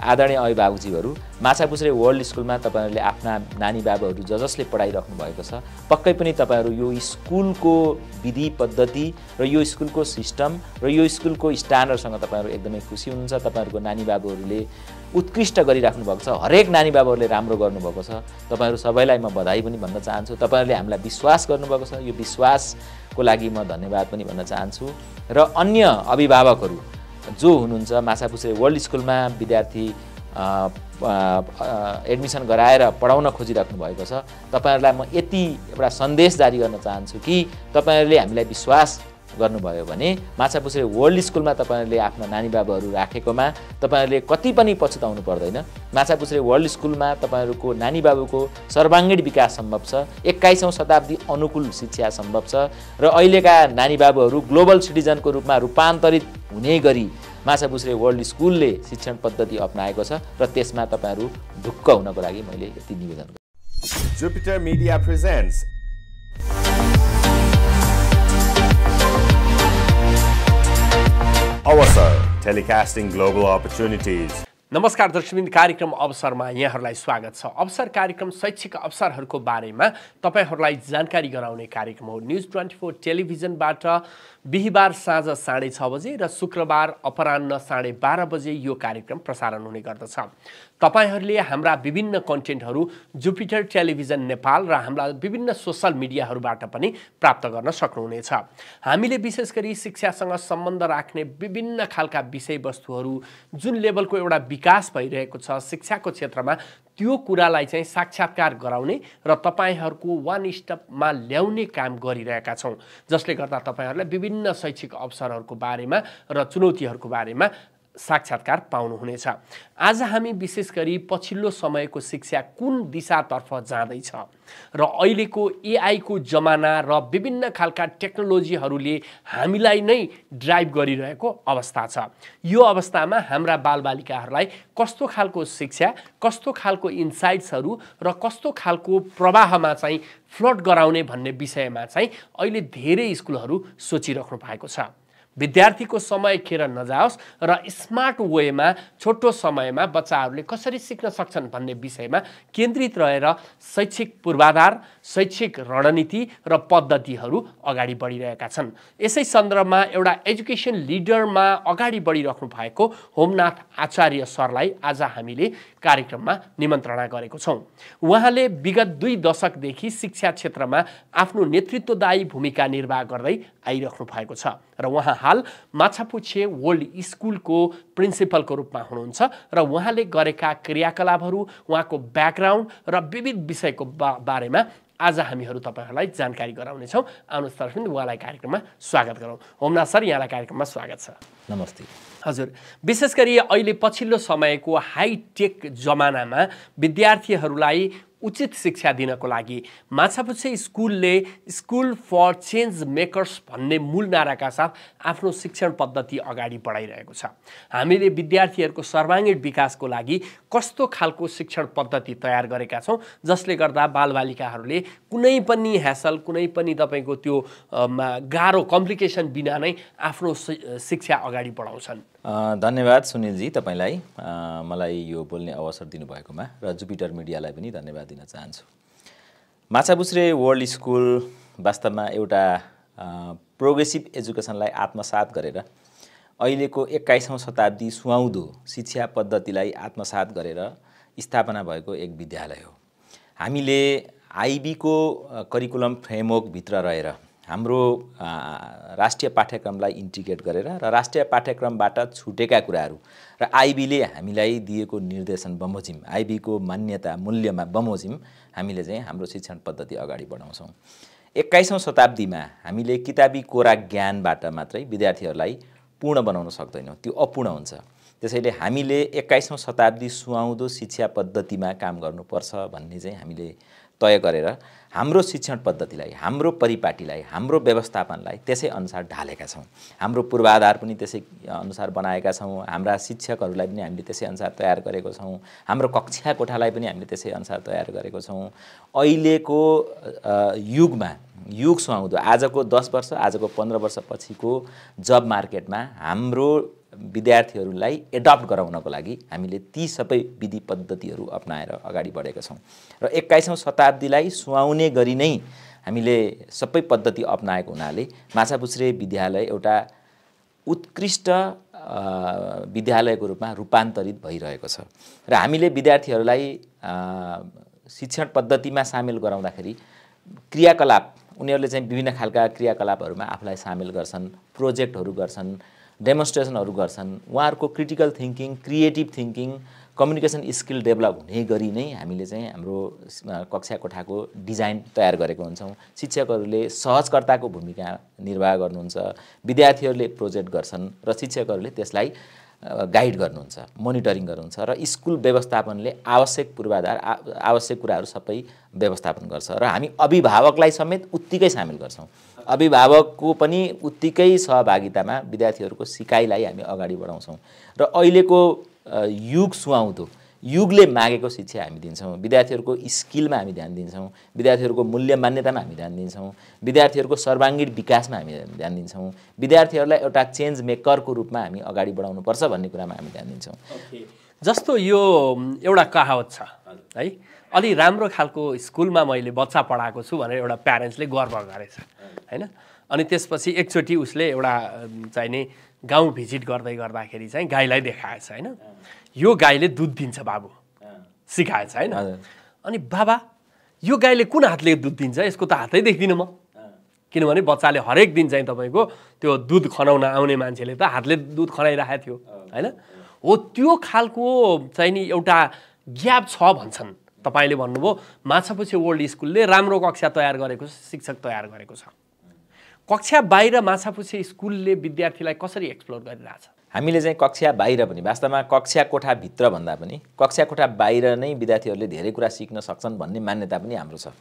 आदरणीय अभिभावकज्यूहरू माछापुच्छ्रे वर्ल्ड स्कुलमा तपाईहरुले आफ्ना नानी बाबुहरू जसले पढाइराख्नु भएको छ पक्कै पनि तपाईहरु यो स्कुलको विधि पद्धति र यो स्कुलको सिस्टम र यो स्कुलको स्ट्यान्डर्डसँग तपाईहरु एकदमै खुसी हुनुहुन्छ। तपाईहरुको नानी बाबुहरूले उत्कृष्ट गरिराख्नु भएको छ, हरेक नानी बाबुहरूले राम्रो गर्नुभएको छ। तपाईहरु सबैलाई म बधाई पनि भन्न चाहन्छु। तपाईहरुले हामीलाई विश्वास गर्नुभएको छ, यो विश्वासको लागि म धन्यवाद पनि भन्न चाहन्छु। र अन्य अभिभावकहरू जो हुनुहुन्छ माछापुच्छ्रे वर्ल्ड स्कुलमा विद्यार्थी एडमिसन गराएर पढाउन खोजिराख्नु भएको छ, तपाईहरुलाई म यति एउटा सन्देश जारी गर्न चाहन्छु कि तपाईहरुले हामीलाई विश्वास गर्नुभयो भने माछापुच्छ्रे वर्ल्ड स्कुलमा तपाईहरुले आफ्ना नानी बाबुहरू राखेकोमा तपाईहरुले कति पनि पछुताउनु पर्दैन। माछापुच्छ्रे वर्ल्ड स्कुलमा तपाईहरुको नानी बाबुको सर्वाङ्गीण विकास सम्भव छ। 21औं शताब्दी अनुकूल शिक्षा सम्भव छ र अहिलेका नानी बाबुहरू ग्लोबल सिटिजनको रूपमा रूपान्तरित हुने गरी माछापुच्छ्रे वर्ल्ड स्कुलले शिक्षण पद्धति अपनाएको छ र त्यसमा तपाईहरु ढुक्क हुनको लागि मैले यति निवेदन गर्छु। Jupiter Media presents Avasar, telecasting global opportunities. नमस्कार दर्शकवृन्द, कार्यक्रम अवसरमा यहाँहरूलाई स्वागत छ। अवसर कार्यक्रम शैक्षिक अवसरहरूको बारेमा तपाईहरुलाई जानकारी गराउने कार्यक्रम हो। न्यूज 24 टेलिभिजनबाट बिहीबार साँझ 6:30 बजे र शुक्रबार अपराह्न 12:30 बजे यो कार्यक्रम प्रसारण हुने गर्दछ। तपाईहरुले हाम्रा विभिन्न कन्टेन्टहरू जुपिटर टेलिभिजन नेपाल र हाम्रा विभिन्न सोशल मिडियाहरूबाट पनि प्राप्त गर्न सक्नुहुनेछ। हामीले विशेष गरी शिक्षासँग सम्बन्ध राख्ने विभिन्न खालका विषयवस्तुहरू जुन लेभलको एउटा विकास भइरहेको छ शिक्षाको क्षेत्रमा त्यो कुरालाई चाहिँ साक्षात्कार गराउने र तपाईहरुको वान स्टपमा ल्याउने काम गरिरहेका छौं, जसले गर्दा तपाईहरुलाई विभिन्न शैक्षिक अवसरहरूको बारेमा र चुनौतीहरूको बारेमा साक्षात्कार पाउनुहुनेछ। आज हामी विशेष गरी पछिल्लो समयको शिक्षा कुन दिशातर्फ जाँदैछ र अहिलेको एआई को जमाना र विभिन्न खालका टेक्नोलोजीहरूले हामीलाई नै ड्राइभ गरिरहेको अवस्था छ। यो अवस्थामा हाम्रा बालबालिकाहरूलाई कस्तो खालको शिक्षा, कस्तो खालको इन्साइट्सहरू र कस्तो खालको प्रवाहमा चाहिँ फ्लट गराउने भन्ने विषयमा चाहिँ अहिले धेरै स्कुलहरू सोचिराख्नु भएको छ। विद्यार्थीको समय खेर नजाओस् र स्मार्ट वेमा छोटो समयमा बच्चाहरूले कसरी सिक्न सक्छन् भन्ने विषयमा केन्द्रित रहेर शैक्षिक पूर्वाधार, शैक्षिक रणनीति र पद्धतिहरू अगाडि बढिरहेका छन्। यसै सन्दर्भमा एउटा एजुकेसन लिडरमा अगाडि बढिराख्नु भएको होमनाथ आचार्य सरलाई आज हामीले कार्यक्रममा निमन्त्रणा गरेको छौं। उहाँले विगत 2 दशकदेखि शिक्षा क्षेत्रमा आफ्नो नेतृत्वदायी भूमिका निर्वाह गर्दै आइराख्नु भएको छ र उहाँ हाल माछापुच्छ्रे वर्ल्ड स्कुलको प्रिन्सिपलको रूपमा हुनुहुन्छ र उहाँले गरेका क्रियाकलापहरू, उहाँको ब्याकग्राउन्ड र विविध विषयको बारेमा आज हामीहरू तपाईहरुलाई जानकारी गराउनेछौं। आउनुहोस् दर्शकवृन्द, उहाँलाई कार्यक्रममा स्वागत गरौँ। होमनाथ सर, यहाँलाई कार्यक्रममा स्वागत छ। नमस्ते। हजुर, विशेष गरी अहिले पछिल्लो समयको हाईटेक जमानामा विद्यार्थीहरूलाई उचित शिक्षा दिनको लागि माछापुच्छ्रे स्कुलले स्कुल फर चेन्ज मेकर्स भन्ने मूल नाराका साथ आफ्नो शिक्षण पद्धति अगाडि बढाइरहेको छ। हामीले विद्यार्थीहरूको सर्वाङ्गीण विकासको लागि कस्तो खालको शिक्षण पद्धति तयार गरेका छौं, जसले गर्दा बालबालिकाहरूले कुनै पनि ह्यासल, कुनै पनि तपाईको त्यो गाह्रो कम्प्लिकेसन बिना नै आफ्नो शिक्षा अगाडि बढाउँछन्। धन्यवाद सुनिलजी, तपाईलाई मलाई यो बोल्ने अवसर दिनुभएकोमा र जुपिटर मिडियालाई पनि धन्यवाद दिन चाहन्छु। माछापुच्छ्रे वर्ल्ड स्कुल वास्तवमा एउटा प्रोग्रेसिभ एजुकेसनलाई आत्मसात गरेर अहिलेको 21औं शताब्दी सुहाउँदो शिक्षा पद्धतिलाई आत्मसात गरेर स्थापना भएको एक विद्यालय हो। हामीले आईबी को करिकुलम फ्रेमवर्क भित्र रहेर हाम्रो राष्ट्रिय पाठ्यक्रमलाई इन्टिग्रेट गरेर र राष्ट्रिय पाठ्यक्रमबाट छुटेका कुराहरू र आईबीले हामीलाई दिएको निर्देशन बमोजिम, आईबी को मान्यता मूल्यमा बमोजिम हामीले चाहिँ हाम्रो शिक्षण पद्धति अगाडि बढाउँछौं। 21औं शताब्दीमा हामीले किताबी कोरा ज्ञानबाट मात्रै विद्यार्थीहरूलाई पूर्ण बनाउन सक्दैनौं, त्यो अपूर्ण हुन्छ। त्यसैले हामीले 21औं शताब्दी सुहाउँदो शिक्षा पद्धतिमा काम गर्नुपर्छ भन्ने चाहिँ हामीले तय गरेर हाम्रो शिक्षण पद्धतिलाई, हाम्रो परिपाटीलाई, हाम्रो व्यवस्थापनलाई त्यसै अनुसार ढालेका छौं। हाम्रो पूर्वाधार पनि त्यसै अनुसार बनाएका छौं, हाम्रा शिक्षकहरूलाई पनि हामीले त्यसै अनुसार तयार गरेको छौं, हाम्रो कक्षा कोठालाई पनि हामीले त्यसै अनुसार तयार गरेको छौं। अहिलेको युगमा, युग सुहाउँदो आजको 10 वर्ष, आजको 15 वर्ष पछिको जब मार्केटमा हाम्रो विद्यार्थीहरूलाई एडप्ट गराउनको लागि हामीले ती सबै विधि पद्धतिहरू अपनाएर अगाडि बढेका छौँ र 21औं शताब्दीलाई सुहाउने गरी नै हामीले सबै पद्धति अपनाएको हुनाले माछापुच्छ्रे विद्यालय एउटा उत्कृष्ट विद्यालयको रूपमा रूपान्तरित भइरहेको छ र हामीले विद्यार्थीहरूलाई शिक्षण पद्धतिमा सामेल गराउँदाखेरि क्रियाकलाप उनीहरूले चाहिँ विभिन्न खालका क्रियाकलापहरूमा आफूलाई सामेल गर्छन् प्रोजेक्टहरू गर्छन् डेमोन्स्ट्रेसनहरू गर्छन् उहाँहरूको critical thinking creative thinking communication skill develop हुने गरी नै हामीले चाहिँ हाम्रो कक्षा कोठाको डिजाइन तयार गरेको हुन्छौँ शिक्षकहरूले सहजकर्ताको भूमिका निर्वाह गर्नुहुन्छ विद्यार्थीहरूले प्रोजेक्ट गर्छन् र शिक्षकहरूले त्यसलाई गाइड गर्नुहुन्छ मोनिटरिङ गर्नुहुन्छ र स्कुल व्यवस्थापनले आवश्यक पूर्वाधार आवश्यक कुराहरू सबै व्यवस्थापन गर्छ र हामी अभिभावकलाई समेत उत्तिकै सामेल गर्छौँ अभिभावकको पनि उत्तिकै सहभागितामा विद्यार्थीहरूको सिकाइलाई हामी अगाडि बढाउँछौँ र अहिलेको युग सुहाउँदो युगले मागेको शिक्षा हामी दिन्छौँ विद्यार्थीहरूको स्किलमा हामी ध्यान दिन्छौँ विद्यार्थीहरूको मूल्य मान्यतामा हामी ध्यान दिन्छौँ विद्यार्थीहरूको सर्वाङ्गीण विकासमा हामी ध्यान दिन्छौँ विद्यार्थीहरूलाई एउटा चेन्ज मेकरको रूपमा हामी अगाडि बढाउनुपर्छ भन्ने कुरामा हामी ध्यान दिन्छौँ जस्तो यो एउटा कहावत छ है अलि राम्रो खालको स्कुलमा मैले बच्चा पढाएको छु भनेर एउटा प्यारेन्ट्सले गर्व गरेछ हैन अनि त्यसपछि एकचोटि उसले एउटा चाहिने गाउँ भिजिट गर्दाखेरि चाहिँ गाईलाई देखाएछ हैन यो गाईले दुध दिन्छ बाबु सिकाएछ हैन अनि बाबा यो गाईले कुन हातले दुध दिन्छ यसको त हातै देख्दिनँ म किनभने बच्चाले हरेक दिन चाहिँ तपाईको त्यो दुध खनाउन आउने मान्छेले त हातले दुध खनाइराखेको थियो हैन हो त्यो खालको चाहिँ नि एउटा ग्याप छ भन्छन् तपाईले भन्नुभयो माछापुच्छ्रे वर्ल्ड स्कुलले राम्रो कक्षा तयार गरेको छ शिक्षक तयार गरेको छ कक्षा बाहिर माछापुच्छ्रे स्कुलले विद्यार्थीलाई कसरी एक्सप्लोर गरिरहेछ हामीले चाहिँ कक्षा बाहिर पनि वास्तवमा कक्षा कोठा भित्र भन्दा पनि कक्षा कोठा बाहिर नै विद्यार्थीहरूले धेरै कुरा सिक्न सक्छन् भन्ने मान्यता पनि हाम्रो छ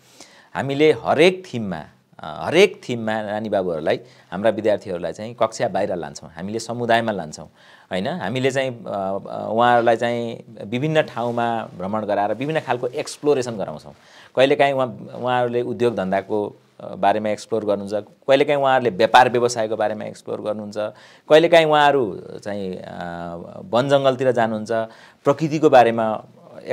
हामीले हरेक थिममा नानी बाबुहरूलाई हाम्रा विद्यार्थीहरूलाई चाहिँ कक्षा बाहिर लान्छौँ हामीले समुदायमा लान्छौँ हैन हामीले चाहिँ उहाँहरूलाई चाहिँ विभिन्न ठाउँमा भ्रमण गराएर विभिन्न खालको एक्सप्लोरेसन गराउँछौँ कहिलेकाहीँ उहाँहरूले उद्योग धन्दाको बारेमा एक्सप्लोर गर्नुहुन्छ कहिलेकाहीँ उहाँहरूले व्यापार व्यवसायको बारेमा एक्सप्लोर गर्नुहुन्छ कहिलेकाहीँ उहाँहरू चाहिँ वन जङ्गलतिर जानुहुन्छ प्रकृतिको बारेमा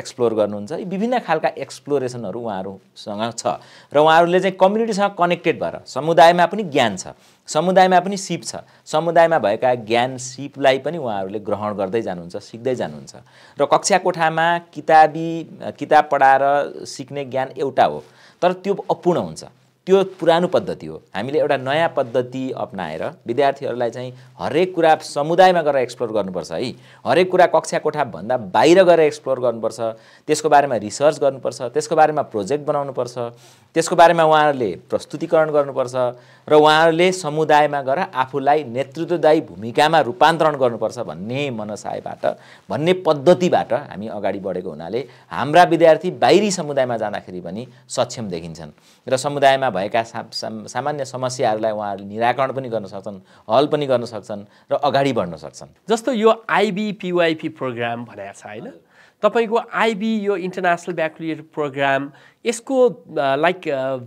एक्सप्लोर गर्नुहुन्छ यी विभिन्न खालका एक्सप्लोरेसनहरू उहाँहरूसँग छ र उहाँहरूले चाहिँ कम्युनिटीसँग कनेक्टेड भएर समुदायमा पनि ज्ञान छ समुदायमा पनि सिप छ समुदायमा भएका ज्ञान सिपलाई पनि उहाँहरूले ग्रहण गर्दै जानुहुन्छ सिक्दै जानुहुन्छ र कक्षा कोठामा किताब पढाएर सिक्ने ज्ञान एउटा हो तर त्यो अपूर्ण हुन्छ त्यो पुरानो पद्धति हो हामीले एउटा नयाँ पद्धति अपनाएर विद्यार्थीहरूलाई चाहिँ हरेक कुरा समुदायमा गएर एक्सप्लोर गर्नुपर्छ है हरेक कुरा कक्षा कोठा भन्दा बाहिर गएर एक्सप्लोर गर्नुपर्छ त्यसको बारेमा रिसर्च गर्नुपर्छ त्यसको बारेमा प्रोजेक्ट बनाउनुपर्छ त्यसको बारेमा उहाँहरूले प्रस्तुतिकरण गर्नुपर्छ र उहाँहरूले समुदायमा गएर आफूलाई नेतृत्वदायी भूमिकामा रूपान्तरण गर्नुपर्छ भन्ने मनसायबाट भन्ने पद्धतिबाट हामी अगाडि बढेको हुनाले हाम्रा विद्यार्थी बाहिरी समुदायमा जाँदाखेरि पनि सक्षम देखिन्छन् र समुदायमा भएका सामान्य समस्याहरूलाई उहाँहरूले निराकरण पनि गर्न सक्छन् हल पनि गर्न सक्छन् र अगाडि बढ्न सक्छन् जस्तो यो IBPYP प्रोग्राम भनेको छ हैन तपाईको IB यो इन्टरनेसनल ब्याकलरेट प्रोग्राम यसको लाइक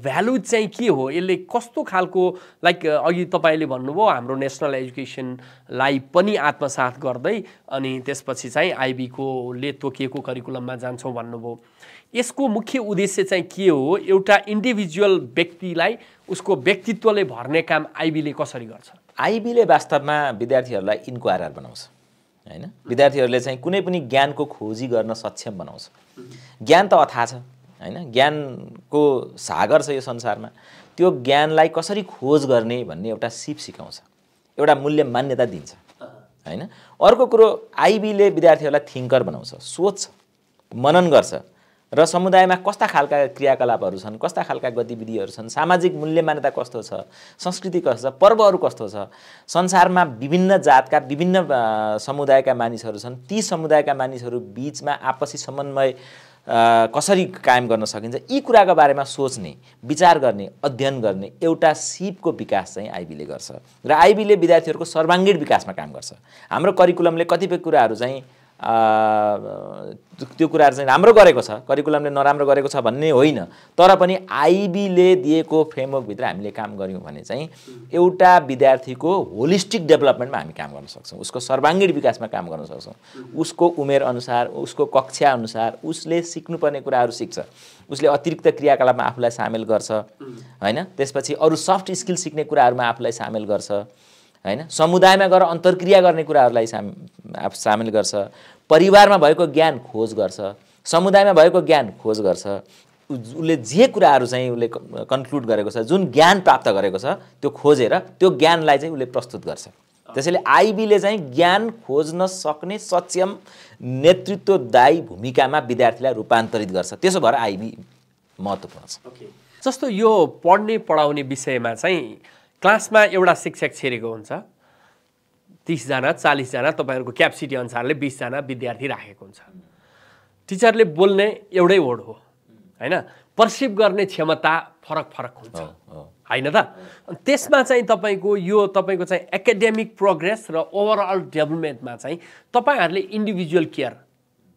भ्यालु चाहिँ के हो यसले कस्तो खालको लाइक अघि तपाईले भन्नुभयो हाम्रो नेशनल एजुकेसनलाई पनि आत्मसात गर्दै अनि त्यसपछि चाहिँ IB को ले तोकिएको करिकुलममा जान्छौं भन्नुभयो यसको मुख्य उद्देश्य चाहिँ के हो एउटा इन्डिभिजुअल व्यक्तिलाई उसको व्यक्तित्वले भर्ने काम IB ले कसरी गर्छ IB ले वास्तवमा विद्यार्थीहरूलाई इन्क्वायरर बनाउँछ हैन विद्यार्थीहरूले चाहिँ कुनै पनि ज्ञानको खोजी गर्न सक्षम बनाउँछ ज्ञान त अथाह छ हैन ज्ञानको सागर छ यो संसारमा त्यो ज्ञानलाई कसरी खोज गर्ने भन्ने एउटा सिप सिकाउँछ एउटा मूल्य मान्यता दिन्छ हैन अर्को कुरो IB ले विद्यार्थीहरूलाई थिंकर बनाउँछ सोच्छ मनन गर्छ र समुदायमा कस्ता खालका क्रियाकलापहरू छन् कस्ता खालका गतिविधिहरू छन् सामाजिक मूल्य मान्यता कस्तो छ संस्कृति कस्तो छ पर्वहरू कस्तो छ संसारमा विभिन्न जातका विभिन्न समुदायका मानिसहरू छन् ती समुदायका मानिसहरू बीचमा आपसी समन्वय कसरी कायम गर्न सकिन्छ यी कुराका बारेमा सोच्ने विचार गर्ने अध्ययन गर्ने एउटा सिपको विकास चाहिँ IB ले गर्छ र IB ले विद्यार्थीहरूको सर्वाङ्गीण विकासमा काम गर्छ हाम्रो करिकुलमले कतिपय कुराहरू चाहिँ त्यो कुराहरू चाहिँ राम्रो गरेको छ, करिकुलमले नराम्रो गरेको छ भन्ने होइन, तर पनि आइबीले दिएको फ्रेमवर्कभित्र हामीले काम गऱ्यौँ भने चाहिँ एउटा विद्यार्थीको होलिस्टिक डेभलपमेन्टमा हामी काम गर्न सक्छौँ, उसको सर्वाङ्गीण विकासमा काम गर्न सक्छौँ। उसको उमेर अनुसार, उसको कक्षा अनुसार उसले सिक्नुपर्ने कुराहरू सिक्छ, उसले अतिरिक्त क्रियाकलापमा आफूलाई सामेल गर्छ हैन, त्यसपछि अरू सफ्ट स्किल सिक्ने कुराहरूमा आफूलाई सामेल गर्छ हैन, समुदायमा गएर अन्तर्क्रिया गर्ने कुराहरूलाई सामेल गर्छ, परिवारमा भएको ज्ञान खोज गर्छ, समुदायमा भएको ज्ञान खोज गर्छ, उसले जे कुराहरू चाहिँ उसले कन्क्लुड गरेको छ, जुन ज्ञान प्राप्त गरेको छ त्यो खोजेर त्यो ज्ञानलाई चाहिँ उसले प्रस्तुत गर्छ। त्यसैले आइबीले चाहिँ ज्ञान खोज्न सक्ने सक्षम नेतृत्वदायी भूमिकामा विद्यार्थीलाई रूपान्तरित गर्छ, त्यसो भएर आइबी महत्त्वपूर्ण छ। जस्तो यो पढ्ने पढाउने विषयमा चाहिँ क्लासमा एउटा शिक्षक छिरेको हुन्छ, 30 जना 40 जना तपाईहरुको क्यापेसिटी अनुसारले 20 जना विद्यार्थी राखेको हुन्छ। टिचरले बोल्ने एउटै वर्ड हो हैन, पर्सिभ गर्ने क्षमता फरक फरक हुन्छ हैन त। त्यसमा चाहिँ तपाईको यो तपाईको चाहिँ एकाडेमिक प्रोग्रेस र ओभरअल डेभलपमेन्टमा चाहिँ तपाईहरुले इन्डिभिजुअल केयर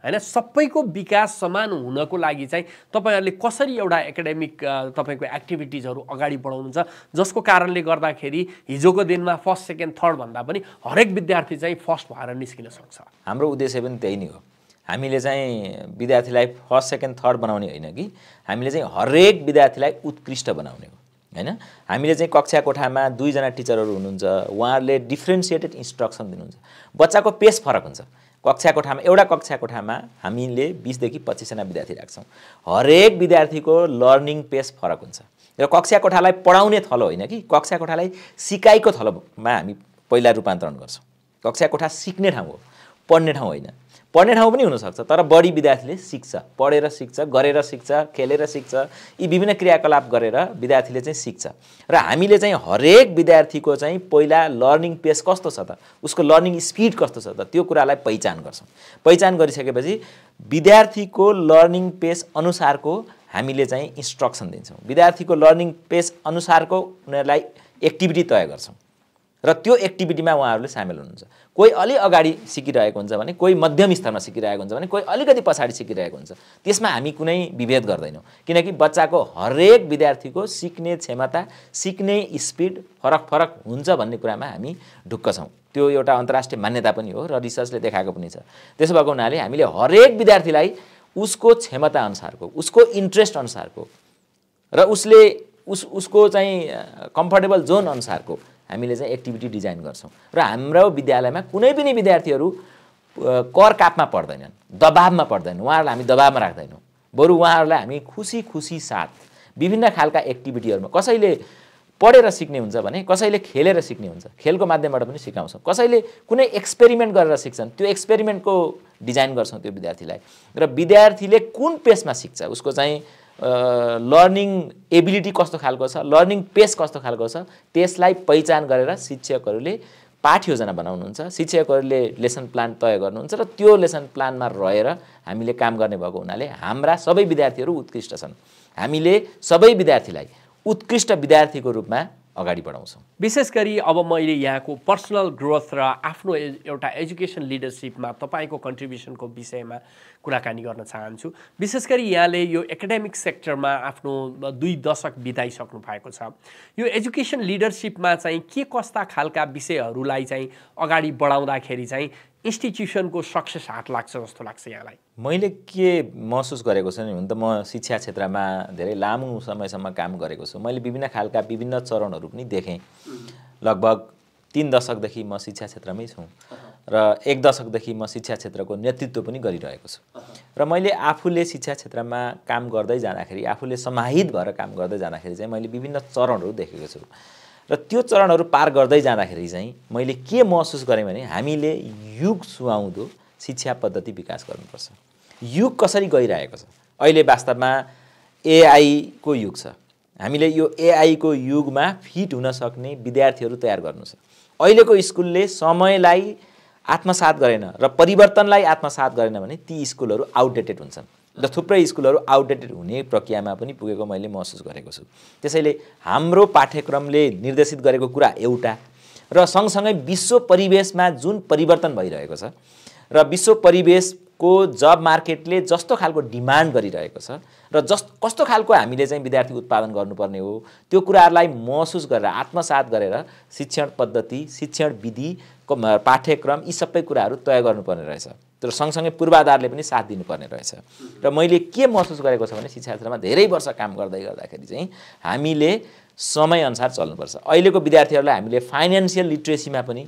हैन, सबैको विकास समान हुनको लागि चाहिँ तपाईहरुले कसरी एउटा एकाडेमिक तपाईको एक्टिभिटिजहरु अगाडि बढाउनुहुन्छ, जसको कारणले गर्दाखेरि हिजोको दिनमा फर्स्ट सेकेन्ड थर्ड भन्दा पनि हरेक विद्यार्थी चाहिँ फर्स्ट भएर निस्किन सक्छ। हाम्रो उद्देश्य पनि त्यही नै हो। हामीले चाहिँ विद्यार्थीलाई फर्स्ट सेकेन्ड थर्ड बनाउने होइन कि हामीले चाहिँ हरेक विद्यार्थीलाई उत्कृष्ट बनाउने हो हैन। हामीले चाहिँ कक्षा कोठामा 2 जना टिचरहरु हुनुहुन्छ, उहाँहरुले डिफरेन्शिएटेड इन्स्ट्रक्सन दिनुहुन्छ। बच्चाको पेस फरक हुन्छ। कक्षा कोठामा एउटा कक्षा कोठामा हामीले 20 देखि 25 जना विद्यार्थी राख्छौं। हरेक विद्यार्थीको लर्निङ पेस फरक हुन्छ र कक्षा कोठालाई पढाउने थलो होइन कि कक्षा कोठालाई सिकाइको थलोमा हामी पहिला रूपान्तरण गर्छौं। कक्षा कोठा सिक्ने ठाउँ हो, पढ्ने ठाउँ होइन। पढ्ने ठाउँ पनि हुन सक्छ, तर बढी विद्यार्थीले सिक्छ, पढेर सिक्छ, गरेर सिक्छ, खेलेर सिक्छ, यी विभिन्न क्रियाकलाप गरेर विद्यार्थीले चाहिँ सिक्छ। र हामीले चाहिँ हरेक विद्यार्थीको चाहिँ पहिला लर्निङ पेस कस्तो छ त, उसको लर्निङ स्पिड कस्तो छ त, त्यो कुरालाई पहिचान गर्छौं। पहिचान गरिसकेपछि विद्यार्थीको लर्निङ पेस अनुसारको हामीले चाहिँ इन्स्ट्रक्सन दिन्छौं। विद्यार्थीको लर्निङ पेस अनुसारको उनीहरुलाई एक्टिभिटी तय गर्छौं र त्यो एक्टिभिटीमा उहाँहरुले सामेल हुनुहुन्छ। कोही अलि अगाडि सिकिरहेको हुन्छ भने, कोही मध्यम स्तरमा सिकिरहेको हुन्छ भने, कोही अलिकति पछाडी सिकिरहेको हुन्छ। त्यसमा हामी कुनै विभेद गर्दैनौं, किनकि बच्चाको हरेक विद्यार्थीको सिक्ने क्षमता, सिक्ने स्पिड फरक फरक हुन्छ भन्ने कुरामा हामी ढुक्क छौं। त्यो एउटा अन्तर्राष्ट्रिय मान्यता पनि हो र रिसर्चले देखाएको पनि छ। त्यसो भएको हुनाले हामीले हरेक विद्यार्थीलाई उसको क्षमता अनुसारको, उसको इन्ट्रेस्ट अनुसारको र उसको चाहिँ कम्फर्टेबल जोन अनुसारको हामीले चाहिँ एक्टिभिटी डिजाइन गर्छौं। र हाम्रो विद्यालयमा कुनै पनि विद्यार्थीहरू कर कापमा पढ्दैनन्, दबावमा पढ्दैनन्। उहाँहरूलाई हामी दबावमा राख्दैनौं, बरु उहाँहरूलाई हामी खुसी खुसी साथ विभिन्न खालका एक्टिभिटीहरुमा, कसैले पढेर सिक्ने हुन्छ भने कसैले खेलेर सिक्ने हुन्छ, खेलको माध्यमबाट पनि सिकाउँछौं। कसैले कुनै एक्सपेरिमेन्ट गरेर सिक्छन्, त्यो एक्सपेरिमेन्टको डिजाइन गर्छौं त्यो विद्यार्थीलाई। र विद्यार्थीले कुन पेसमा सिक्छ, उसको चाहिँ लर्निङ एबिलिटी कस्तो खालको छ, लर्निङ पेस कस्तो खालको छ, त्यसलाई पहिचान गरेर शिक्षकहरूले पाठ योजना बनाउनुहुन्छ, शिक्षकहरूले लेसन प्लान तय गर्नुहुन्छ र त्यो लेसन प्लानमा रहेर हामीले काम गर्ने भएको हुनाले हाम्रा सबै विद्यार्थीहरू उत्कृष्ट छन्। हामीले सबै विद्यार्थीलाई उत्कृष्ट विद्यार्थीको रूपमा अगाडि बढाउँछौं। विशेष गरी अब मैले यहाँको पर्सनल ग्रोथ र आफ्नो एउटा एजुकेसन लिडरशिपमा तपाईको कन्ट्रिब्युसनको विषयमा कुराकानी गर्न चाहन्छु। विशेष गरी यहाँले यो एकाडेमिक सेक्टरमा आफ्नो 2 दशक बिताइसक्नु भएको छ। यो एजुकेसन लिडरशिपमा चाहिँ के कस्ता खालका विषयहरूलाई चाहिँ अगाडि बढाउँदाखेरि चाहिँ इन्स्टिट्युसनको सक्सेस हात लाग्छ जस्तो लाग्छ यहाँलाई? मैले के महसुस गरेको छु नि, हुन त म शिक्षा क्षेत्रमा धेरै लामो समयसम्म काम गरेको छु। मैले विभिन्न खालका विभिन्न चरणहरू पनि देखेँ। लगभग 3 दशकदेखि म शिक्षा क्षेत्रमै छु र 1 दशकदेखि म शिक्षा क्षेत्रको नेतृत्व पनि गरिरहेको छु। र मैले आफूले शिक्षा क्षेत्रमा काम गर्दै जाँदाखेरि, आफूले समाहित भएर काम गर्दै जाँदाखेरि चाहिँ मैले विभिन्न चरणहरू देखेको छु। र त्यो चरणहरू पार गर्दै जाँदाखेरि चाहिँ मैले के महसुस गरेँ भने हामीले युग सुहाउँदो शिक्षा पद्धति विकास गर्नुपर्छ। युग कसरी गइरहेको छ, अहिले वास्तवमा एआई को युग छ। हामीले यो एआई को युगमा फिट हुन सक्ने विद्यार्थीहरू तयार गर्नु छ। अहिलेको स्कुलले समयलाई आत्मसात गरेन र परिवर्तनलाई आत्मसात गरेन भने ती स्कुलहरू आउटडेटेड हुन्छन् र थुप्रै स्कुलहरू आउटडेटेड हुने प्रक्रियामा पनि पुगेको मैले महसुस गरेको छु। त्यसैले हाम्रो पाठ्यक्रमले निर्देशित गरेको कुरा एउटा र सँगसँगै विश्व परिवेशमा जुन परिवर्तन भइरहेको छ र विश्व परिवेशको जब मार्केटले जस्तो खालको डिमान्ड गरिरहेको छ र कस्तो खालको हामीले चाहिँ विद्यार्थी उत्पादन गर्नुपर्ने हो त्यो कुराहरूलाई महसुस गरेर आत्मसात गरेर शिक्षण पद्धति शिक्षण विधिको पाठ्यक्रम यी सबै कुराहरू तय गर्नुपर्ने रहेछ तर सँगसँगै पूर्वाधारले पनि साथ दिनुपर्ने रहेछ र मैले के महसुस गरेको छ भने शिक्षा क्षेत्रमा धेरै वर्ष काम गर्दाखेरि चाहिँ हामीले समयअनुसार चल्नुपर्छ अहिलेको विद्यार्थीहरूलाई हामीले फाइनेन्सियल लिट्रेसीमा पनि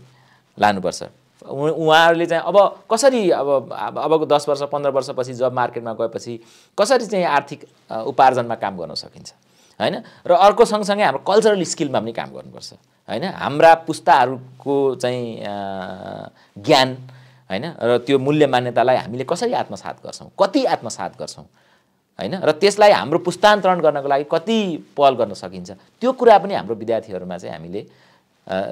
लानुपर्छ उहाँहरूले चाहिँ अब कसरी अबको 10 वर्ष 15 वर्षपछि जब मार्केटमा गएपछि कसरी चाहिँ आर्थिक उपार्जनमा काम गर्न सकिन्छ हैन र अर्को सँगसँगै हाम्रो कल्चरल स्किलमा पनि काम गर्नुपर्छ हैन हाम्रा पुस्ताहरूको चाहिँ ज्ञान हैन र त्यो मूल्य मान्यतालाई हामीले कसरी आत्मसात गर्छौं कति आत्मसात गर्छौं हैन र त्यसलाई हाम्रो पुस्तान्तरण गर्नको लागि कति पहल गर्न सकिन्छ त्यो कुरा पनि हाम्रो विद्यार्थीहरुमा चाहिँ हामीले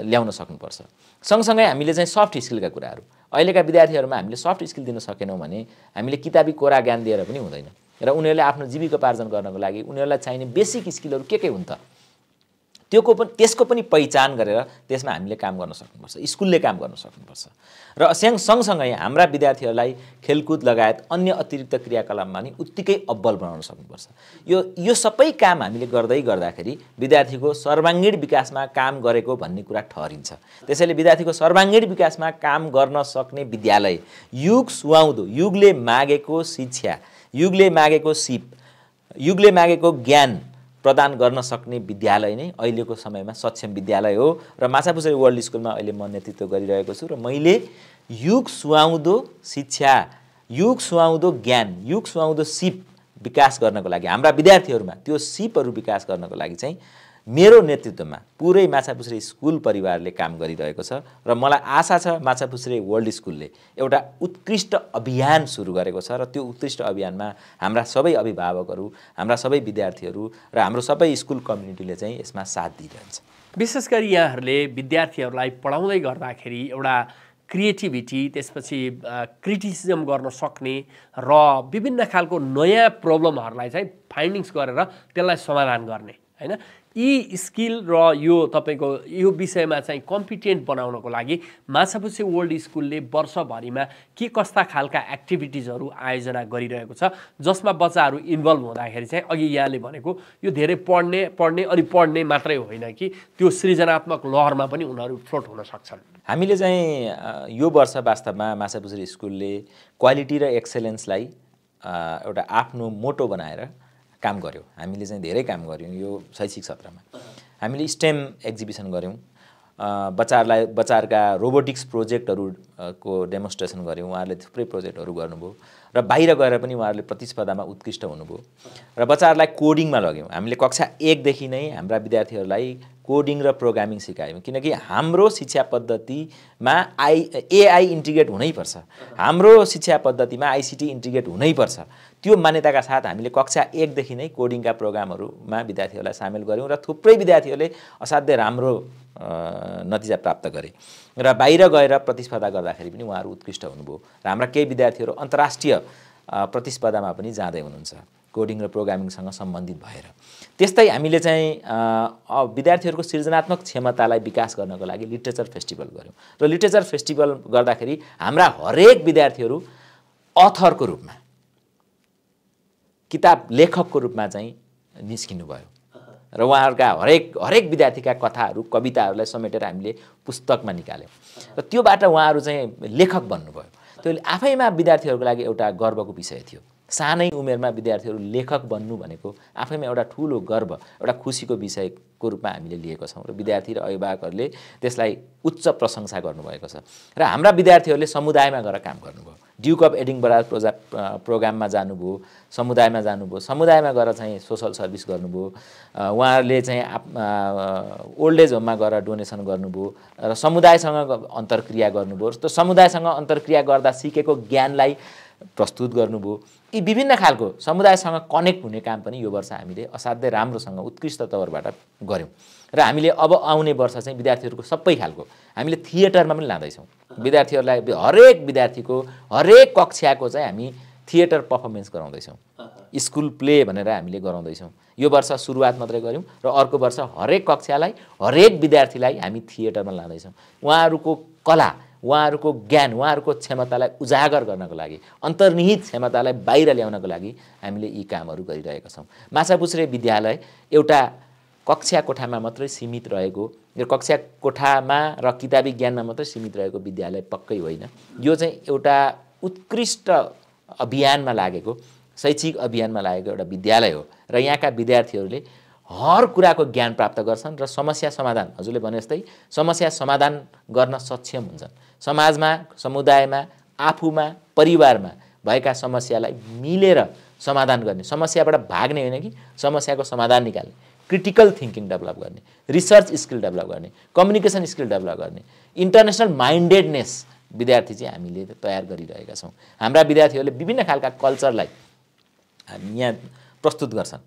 ल्याउन सक्नुपर्छ सँगसँगै हामीले चाहिँ सफ्ट स्किलका कुराहरू अहिलेका विद्यार्थीहरुमा हामीले सफ्ट स्किल दिन सकेनौं भने हामीले किताबी कोरा ज्ञान दिएर पनि हुँदैन र उनीहरुले आफ्नो जीविकोपार्जन गर्नको लागि उनीहरुलाई चाहिने बेसिक स्किलहरु के हुन् त त्यसको पनि पहिचान गरेर त्यसमा हामीले काम गर्न सक्नुपर्छ स्कुलले काम गर्न सक्नुपर्छ र सँगसँगै हाम्रा विद्यार्थीहरुलाई खेलकुद लगायत अन्य अतिरिक्त क्रियाकलापमा पनि उत्तिकै अब्बल बनाउन सक्नुपर्छ यो सबै काम हामीले गर्दाखेरि विद्यार्थीको सर्वाङ्गीण विकासमा काम गरेको भन्ने कुरा ठहरिन्छ त्यसैले विद्यार्थीको सर्वाङ्गीण विकासमा काम गर्न सक्ने विद्यालय युग सुहाउँदो युगले मागेको शिक्षा युगले मागेको सिप युगले मागेको ज्ञान प्रदान गर्न सक्ने विद्यालय नै अहिलेको समयमा सक्षम विद्यालय हो र माछापुछ्रे वर्ल्ड स्कुलमा अहिले म नेतृत्व गरिरहेको छु र मैले युग सुहाउँदो शिक्षा युग सुहाउँदो ज्ञान युग सुहाउँदो सिप विकास गर्नको लागि हाम्रा विद्यार्थीहरुमा त्यो सिपहरु विकास गर्नको लागि चाहिँ मेरो नेतृत्वमा पुरै माछापुछ्रे स्कुल परिवारले काम गरिरहेको छ र मलाई आशा छ माछापुछ्रे वर्ल्ड स्कुलले एउटा उत्कृष्ट अभियान सुरु गरेको छ र त्यो उत्कृष्ट अभियानमा हाम्रा सबै अभिभावकहरु हाम्रा सबै विद्यार्थीहरु र हाम्रो सबै स्कुल कम्युनिटीले चाहिँ यसमा साथ दिइरहन्छ विशेष गरी यहाँहरूले विद्यार्थीहरूलाई पढाउँदै गर्दाखेरि एउटा क्रिएटिभिटी त्यसपछि क्रिटिसिजम गर्न सक्ने र विभिन्न खालको नयाँ प्रब्लमहरूलाई चाहिँ फाइन्डिङ्स गरेर त्यसलाई समाधान गर्ने हैन यी स्किल र यो तपाईको यो विषयमा चाहिँ कम्पिटेन्ट बनाउनको लागि माछापुछ्रे वर्ल्ड स्कुलले वर्षभरिमा के कस्ता खालका एक्टिभिटिजहरू आयोजना गरिरहेको छ जसमा बच्चाहरू इन्भल्भ हुँदाखेरि चाहिँ अघि यहाँले भनेको यो धेरै पढ्ने मात्रै होइन कि त्यो सृजनात्मक लहरमा पनि उनीहरू फ्लोट हुन सक्छन् हामीले चाहिँ यो वर्ष वास्तवमा माछापुछ्रे स्कुलले क्वालिटी र एक्सेलेन्सलाई एउटा आफ्नो मोटो बनाएर काम गर्यो हामीले चाहिँ धेरै काम गर्यौं यो शैक्षिक क्षेत्रमा हामीले स्टेम एक्जिबिसन गर्यौं बच्चाहरुका रोबोटिक्स प्रोजेक्टहरुको डेमोन्स्ट्रेसन गर्यौं उहाँहरूले थुप्रै प्रोजेक्टहरु गर्नुभयो र बाहिर गएर पनि उहाँहरूले प्रतिस्पर्धामा उत्कृष्ट हुनुभयो र बच्चाहरुलाई कोडिङमा लग्यौं हामीले कक्षा 1 देखि नै हाम्रा विद्यार्थीहरुलाई कोडिङ र प्रोग्रामिङ सिकायौं किनकि हाम्रो शिक्षा पद्धतिमा एआई इन्टिग्रेट हुनै पर्छ हाम्रो शिक्षा पद्धतिमा आईसीटी इन्टिग्रेट हुनै पर्छ त्यो मान्यताका साथ हामीले कक्षा 1 देखि नै कोडिङका प्रोग्रामहरुमा विद्यार्थीहरुलाई सामेल गर्यौं र थुप्रै विद्यार्थीहरुले असाध्यै राम्रो नतिजा प्राप्त गरे र बाहिर गएर प्रतिस्पर्धा गर्दाखेरि पनि उहाँहरू उत्कृष्ट हुनुभयो र हाम्रा केही विद्यार्थीहरु अन्तर्राष्ट्रिय प्रतिस्पर्धामा पनि जाँदै हुनुहुन्छ कोडिङ र प्रोग्रामिङसँग सम्बन्धित भएर त्यस्तै हामीले चाहिँ विद्यार्थीहरुको सृजनात्मक क्षमतालाई विकास गर्नको लागि लिटरेचर फेस्टिभल गर्यौं र लिटरेचर फेस्टिभल गर्दाखेरि हाम्रा हरेक विद्यार्थीहरु अथरको रूपमा किताब लेखकको रूपमा चाहिँ निस्किनु भयो र उहाँहरुका हरेक विद्यार्थीका कथाहरू कविताहरूलाई समेटेर हामीले पुस्तकमा निकाल्यौं र त्योबाट उहाँहरु चाहिँ लेखक बन्नुभयो त्यो आफैमा विद्यार्थीहरुको लागि एउटा गर्वको विषय थियो सानै उमेरमा विद्यार्थीहरु लेखक बन्नु भनेको आफैमा एउटा ठूलो गर्व एउटा खुशीको विषयको रूपमा हामीले लिएको छौं र विद्यार्थी र अभिभावकहरूले त्यसलाई उच्च प्रशंसा गर्नुभएको छ र हाम्रा विद्यार्थीहरुले समुदायमा गएर काम गर्नुभयो ड्युक अफ एडिनबरा प्रोग्राममा जानुभयो समुदायमा गएर चाहिँ सोशल सर्भिस गर्नुभयो उहाँहरूले चाहिँ ओल्ड एज होममा गएर डोनेसन गर्नुभयो र समुदायसँग अन्तर्क्रिया गर्नुभयो र समुदायसँग अन्तर्क्रिया गर्दा सिकेको ज्ञानलाई प्रस्तुत गर्नुभयो यी विभिन्न खालको समुदायसँग कनेक्ट हुने काम पनि यो वर्ष हामीले असाध्यै राम्रोसँग उत्कृष्ट तवरबाट गर्यौं र हामीले अब आउने वर्ष चाहिँ विद्यार्थीहरुको सबै खालको हामीले थिएटरमा पनि लाँदै छौं विद्यार्थीहरुलाई हरेक विद्यार्थीको हरेक कक्षाको चाहिँ हामी थिएटर परफर्मेन्स गराउँदै छौं स्कुल प्ले भनेर हामीले गराउँदै छौं यो वर्ष सुरुवात मात्रै गर्यौं र अर्को वर्ष हरेक कक्षालाई हरेक विद्यार्थीलाई हामी थिएटरमा लाँदै छौं उहाँहरुको कला उहाँहरूको ज्ञान उहाँहरूको क्षमतालाई उजागर गर्नको लागि अन्तर्निहित क्षमतालाई बाहिर ल्याउनको लागि हामीले यी कामहरू गरिरहेका छौँ। माछापुच्छ्रे विद्यालय एउटा कक्षा कोठामा मात्रै सीमित रहेको यो कक्षा कोठामा र किताबी ज्ञानमा मात्रै सीमित रहेको विद्यालय पक्कै होइन। यो चाहिँ एउटा उत्कृष्ट अभियानमा लागेको शैक्षिक अभियानमा लागेको एउटा विद्यालय हो र यहाँका विद्यार्थीहरूले हर कुराको ज्ञान प्राप्त गर्छन् र समस्या समाधान हजुरले भने जस्तै समस्या समाधान गर्न सक्षम हुन्छन्। समाजमा समुदायमा आफूमा परिवारमा भएका समस्यालाई मिलेर समाधान गर्ने समस्याबाट भाग्ने होइन कि समस्याको समाधान निकाल्ने क्रिटिकल थिङ्किङ डेभलप गर्ने रिसर्च स्किल डेभलप गर्ने कम्युनिकेसन स्किल डेभलप गर्ने इन्टरनेसनल माइन्डेडनेस विद्यार्थी चाहिँ हामीले तयार गरिरहेका छौँ। हाम्रा विद्यार्थीहरूले विभिन्न खालका कल्चरलाई यहाँ प्रस्तुत गर्छन्।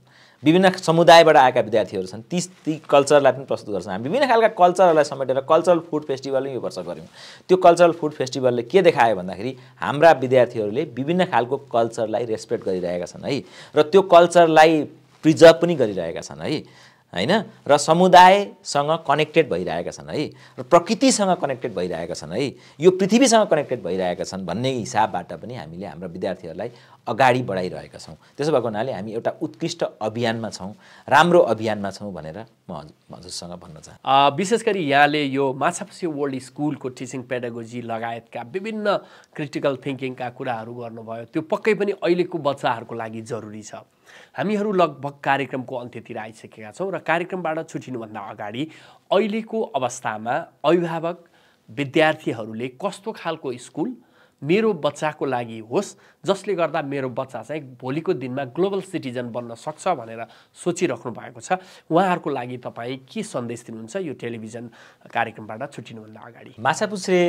विभिन्न समुदायबाट आएका विद्यार्थीहरू छन् ती कल्चरलाई पनि प्रस्तुत गर्छन्। हामी विभिन्न खालका कल्चरहरूलाई समेटेर कल्चरल फुड फेस्टिभल यो वर्ष गऱ्यौँ। त्यो कल्चरल फुड फेस्टिभलले के देखायो भन्दाखेरि हाम्रा विद्यार्थीहरूले विभिन्न खालको कल्चरलाई रेस्पेक्ट गरिरहेका छन् है र त्यो कल्चरलाई प्रिजर्भ पनि गरिरहेका छन् है हैन र समुदायसँग कनेक्टेड भइरहेका छन् है र प्रकृतिसँग कनेक्टेड भइरहेका छन् है यो पृथ्वीसँग कनेक्टेड भइरहेका छन् भन्ने हिसाबबाट पनि हामीले हाम्रो विद्यार्थीहरूलाई अगाडि बढाइरहेका छौँ। त्यसो भएको हुनाले हामी एउटा उत्कृष्ट अभियानमा छौँ राम्रो अभियानमा छौँ भनेर म हजुरसँग भन्न चाहन्छु। विशेष गरी यहाँले यो माछापुच्छ्रे वर्ल्ड स्कुलको टिचिङ पेडागोजी लगायतका विभिन्न क्रिटिकल थिङ्किङका कुराहरू गर्नुभयो। त्यो पक्कै पनि अहिलेको बच्चाहरूको लागि जरुरी छ। हामीहरू लगभग कार्यक्रमको अन्त्यतिर आइसकेका छौँ र कार्यक्रमबाट छुटिनुभन्दा अगाडि अहिलेको अवस्थामा अभिभावक विद्यार्थीहरूले कस्तो खालको स्कुल मेरो बच्चाको लागि होस् जसले गर्दा मेरो बच्चा चाहिँ भोलिको दिनमा ग्लोबल सिटिजन बन्न सक्छ भनेर सोचिराख्नु भएको छ उहाँहरूको लागि तपाईँ के सन्देश दिनुहुन्छ यो टेलिभिजन कार्यक्रमबाट छुटिनुभन्दा अगाडि? माछापुच्छ्रे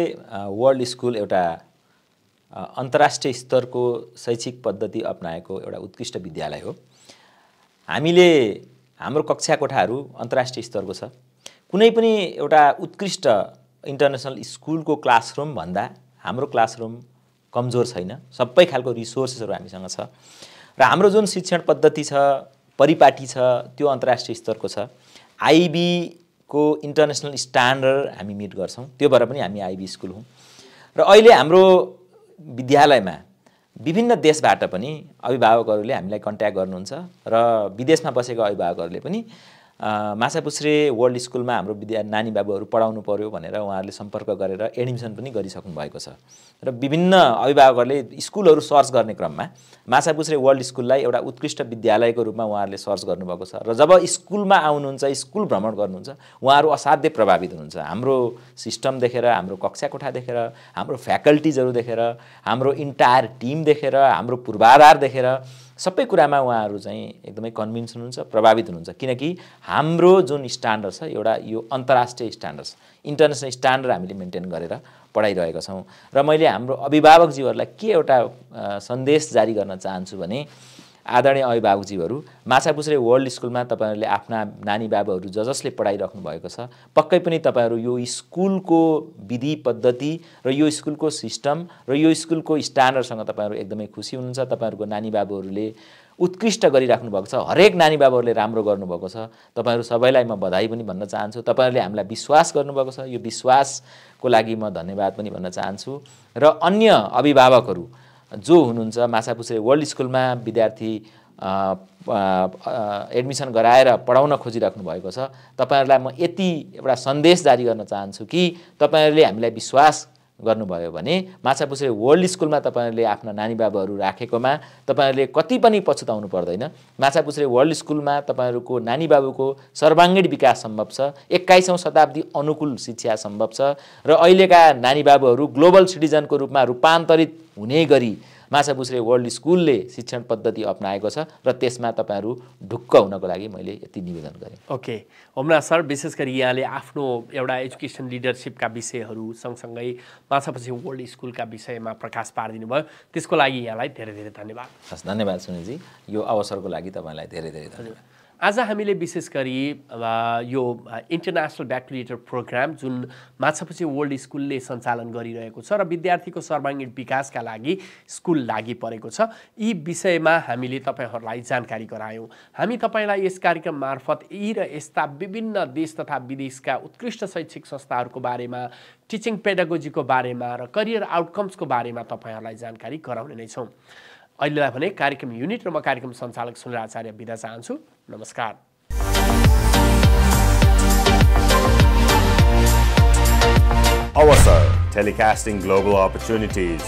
वर्ल्ड स्कुल एउटा अन्तर्राष्ट्रिय स्तरको शैक्षिक पद्धति अपनाएको एउटा उत्कृष्ट विद्यालय हो। हामीले हाम्रो कक्षा कोठाहरू अन्तर्राष्ट्रिय स्तरको छ। कुनै पनि एउटा उत्कृष्ट इन्टरनेसनल स्कुलको क्लासरुम भन्दा हाम्रो क्लासरुम कमजोर छैन। सबै खालको रिसोर्सेसहरू हामीसँग छ र हाम्रो जुन शिक्षण पद्धति छ परिपाटी छ त्यो अन्तर्राष्ट्रिय स्तरको छ। आइबी को इन्टरनेसनल स्ट्यान्डर्ड हामी मिट गर्छौँ। त्यो भएर पनि हामी आइबी स्कुल हौँ र अहिले हाम्रो विद्यालयमा विभिन्न देशबाट पनि अभिभावकहरूले हामीलाई कन्ट्याक्ट गर्नुहुन्छ र विदेशमा बसेका अभिभावकहरूले पनि माछापुच्छ्रे वर्ल्ड स्कुलमा हाम्रो नानी बाबुहरू पढाउनु पर्यो भनेर उहाँहरूले सम्पर्क गरेर एडमिसन पनि गरिसक्नु भएको छ र विभिन्न अभिभावकहरूले स्कुलहरू सर्च गर्ने क्रममा माछापुच्छ्रे वर्ल्ड स्कुललाई एउटा उत्कृष्ट विद्यालयको रूपमा उहाँहरूले सर्च गर्नुभएको छ र जब स्कुलमा आउनुहुन्छ स्कुल भ्रमण गर्नुहुन्छ उहाँहरू असाध्यै प्रभावित हुनुहुन्छ। हाम्रो सिस्टम देखेर हाम्रो कक्षा कोठा देखेर हाम्रो फ्याकल्टिजहरू देखेर हाम्रो इन्टायर टिम देखेर हाम्रो पूर्वाधार देखेर सबै कुरामा उहाँहरू चाहिँ एकदमै कन्भिन्स हुनुहुन्छ प्रभावित हुनुहुन्छ किनकि हाम्रो जुन स्ट्यान्डर्ड छ एउटा यो अन्तर्राष्ट्रिय स्ट्यान्डर्ड इन्टरनेसनल स्ट्यान्डर्ड हामीले मेन्टेन गरेर पढाइरहेका छौँ र मैले हाम्रो अभिभावकजीहरूलाई के एउटा सन्देश जारी गर्न चाहन्छु भने आदरणीय अभिभावकजीहरू माछापुच्छ्रे वर्ल्ड स्कुलमा तपाईहरुले आफ्ना नानी बाबुहरू जसले पढाइराख्नु भएको छ पक्कै पनि तपाईहरु यो स्कुलको विधि पद्धति र यो स्कुलको सिस्टम र यो स्कुलको स्ट्यान्डर्डसँग तपाईहरु एकदमै खुसी हुनुहुन्छ। तपाईहरुको नानी बाबुहरूले उत्कृष्ट गरिराख्नु भएको छ। हरेक नानी बाबुहरूले राम्रो गर्नुभएको छ। तपाईहरु सबैलाई म बधाई पनि भन्न चाहन्छु। तपाईहरुले हामीलाई विश्वास गर्नुभएको छ। यो विश्वासको लागि म धन्यवाद पनि भन्न चाहन्छु र अन्य अभिभावकहरू जो हुनुहुन्छ माछापुच्छ्रे वर्ल्ड स्कुलमा विद्यार्थी एडमिसन गराएर पढाउन खोजिराख्नु भएको छ। तपाईहरुलाई म यति एउटा सन्देश जारी गर्न चाहन्छु कि तपाईहरुले हामीलाई विश्वास गर्नुभयो भने माछापुच्छ्रे वर्ल्ड स्कुलमा तपाईहरुले आफ्ना नानी बाबुहरू राखेकोमा तपाईहरुले कति पनि पछुताउनु पर्दैन। माछापुच्छ्रे वर्ल्ड स्कुलमा तपाईहरुको नानी बाबुको सर्वाङ्गीण विकास सम्भव छ। 21औं शताब्दी अनुकूल शिक्षा सम्भव छ र अहिलेका नानी बाबुहरू ग्लोबल सिटिजनको रूपमा रूपान्तरित हुने गरी माछापुच्छ्रे वर्ल्ड स्कुलले शिक्षण पद्धति अपनाएको छ र त्यसमा तपाईहरु ढुक्क हुनको लागि मैले यति निवेदन गरेँ। ओके होमना सर, विशेष गरी यहाँले आफ्नो एउटा एजुकेसन लिडरशिपका विषयहरू सँगसँगै माछापुच्छ्रे वर्ल्ड स्कुलका विषयमा प्रकाश पारिदिनु भयो, त्यसको लागि यहाँलाई धेरै धेरै धन्यवाद। हस्, धन्यवाद सुनिलजी। यो अवसरको लागि तपाईलाई धेरै धेरै धन्यवाद। आज हामीले विशेष गरी यो इन्टरनेसनल ब्याकलिटर प्रोग्राम जुन माछापुछ्रे वर्ल्ड स्कुलले सञ्चालन गरिरहेको छ र विद्यार्थीको सर्वाङ्गीण विकासका लागि स्कुल लागि परेको छ, यी विषयमा हामीले तपाईहरूलाई जानकारी गरायौँ। हामी तपाईलाई यस कार्यक्रम मार्फत यी र यस्ता विभिन्न देश तथा विदेशका उत्कृष्ट शैक्षिक संस्थाहरूको बारेमा, टिचिङ पेडागोजीको बारेमा र करियर आउटकम्सको बारेमा तपाईहरूलाई जानकारी गराउने नै छौँ। अहिलेलाई भने कार्यक्रम युनिट र म कार्यक्रम सञ्चालक सुनिल आचार्य बिदा चाहन्छु। नमस्कार। Awasar, telecasting global opportunities.